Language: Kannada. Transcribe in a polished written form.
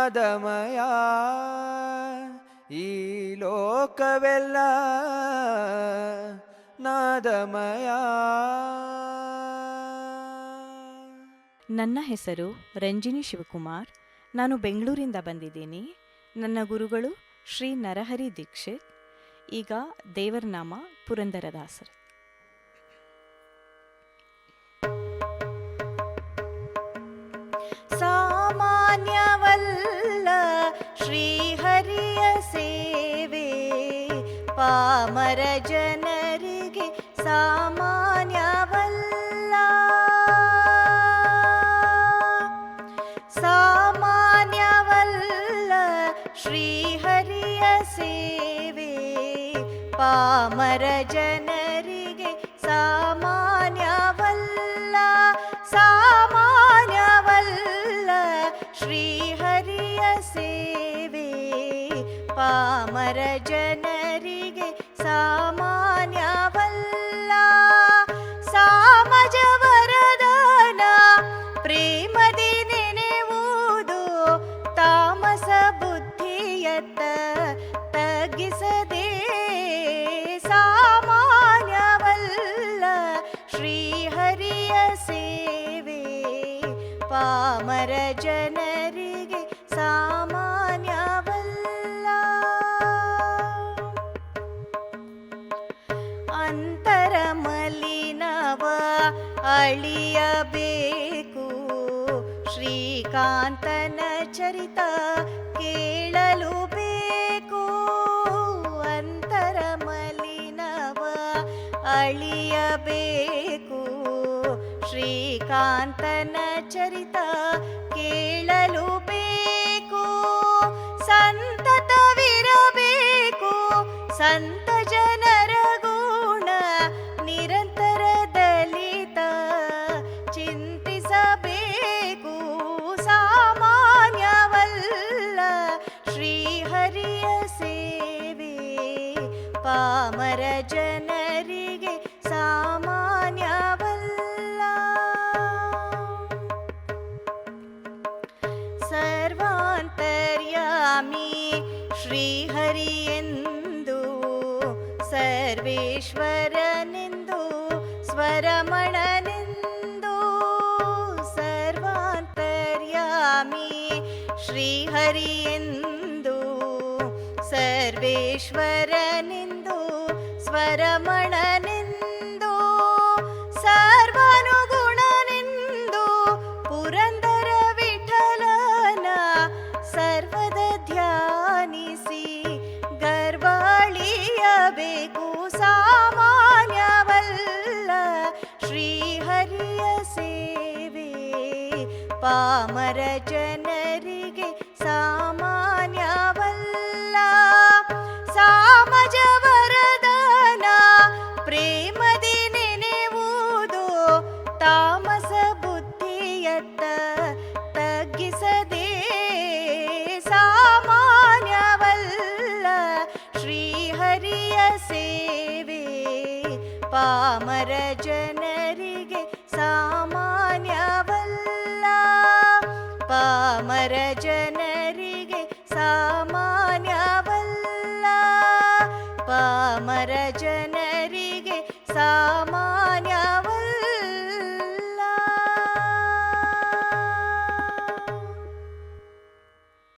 ನಾದಮಯ ಈ ಲೋಕವೆಲ್ಲ ನಾದಮಯ. ನನ್ನ ಹೆಸರು ರಂಜಿನಿ ಶಿವಕುಮಾರ್. ನಾನು ಬೆಂಗಳೂರಿಂದ ಬಂದಿದ್ದೀನಿ. ನನ್ನ ಗುರುಗಳು ಶ್ರೀ ನರಹರಿ ದೀಕ್ಷಿತ್. ಈಗ ದೇವರ ನಾಮ ಪುರಂದರದಾಸರು. ಸಾಮಾನ್ಯವಲ್ಲ ಶ್ರೀಹರಿಯ ಸೇವೆ, ಪಾಮರ ಜನರಿಗೆ ಸಾಮಾನ್ಯವಲ್ಲ. ಸಾಮಾನ್ಯವಲ್ಲ ಶ್ರೀಹರಿಯ ಸೇವೆ, ಪಾಮರ ಜನರಿಗೆ ಸಾಮಾನ್ಯವಲ್ಲ. ಸಾಮಾನ್ಯವಲ್ಲ ಶ್ರೀಹರಿಯ ಸೇವೆ, ಪಾಮರ ಜನರಿಗೆ ಸಾಮಾನ್ಯವಲ್ಲ. ಸಾಮಜ ವರದಾನ ಪ್ರೇಮದಿ ನೆನೆಯುವುದು, ತಾಮಸ ಬುದ್ಧಿಯತ್ತ ತಗ್ಗಿಸದೆ. ಸಾಮಾನ್ಯವಲ್ಲ ಶ್ರೀಹರಿಯ ಸೇವೆ, ಪಾಮರ ಜನರಿಗೆ ಸಾಮಾನ್ಯವಲ್ಲ. ಅಂತರ ಮಲಿನವ ಅಳಿಯಬೇಕು, ಶ್ರೀಕಾಂತನ ಚರಿತ ಕೇಳಲು ಬೇಕು. ಅಂತರ ಮಲಿನವ ಅಳಿಯಬೇಕು, ಶ್ರೀಕಾಂತನ ಚರಿತ ಕೇಳಲು ಬೇಕು. ಸಂತತವಿರಬೇಕು ಸಂತ ಜನರ ಗುಣ, ನಿರಂತರ ದಲಿತ ಚಿಂತಿಸಬೇಕು. ಸಾಮಾನ್ಯವಲ್ಲ ಶ್ರೀಹರಿಯ ಸೇವೆ, ಪಾಮರ ಜನರಿಗೆ ಸಾಮಾನ್ಯವಲ್ಲ. ಸರ್ವಾಂತರ್ಯಾಮಿ ಶ್ರೀಹರಿಯೆಂದು, ಸರ್ವೇಶ್ವರನೆಂದು ಸ್ವರಮಣನೆಂದು. ಸರ್ವಾಂತರ್ಯಾಮಿ ಶ್ರೀಹರಿಯೆಂದು, ಸರ್ವೇಶ್ವರನೆಂದು ಸ್ವರಮಣನೆಂದು. ಸರ್ವಾನುಗುಣನೆಂದು ಪುರಂದರ ವಿಠಲನ ಸರ್ವದ ಧ್ಯಾನಿಸಿ ಗರ್ವಾಳಿಯಬೇಕು. ಸಾಮಾನ್ಯವಲ್ಲ ಶ್ರೀಹರಿಯ ಸೇವೆ, ಪಾಮರ ಜನರಿಗೆ ಸಾಮಾನ್ಯವಲ್ಲ. ಸಾಮಜ ವರದಾನ ಪ್ರೇಮದಿ ನೆನೆಯುವುದು, ತಾಮಸ ಬುದ್ಧಿಯತ್ತ ತಗ್ಗಿಸದೆ. ಸಾಮಾನ್ಯವಲ್ಲ ಶ್ರೀಹರಿಯ ಸೇವೆ, ಪಾಮರ ಜನರಿಗೆ ಸಾಮಾನ್ಯವಲ್ಲ. ಪಾಮರ ಜನರಿಗೆ ಸಾಮಾನ್ಯ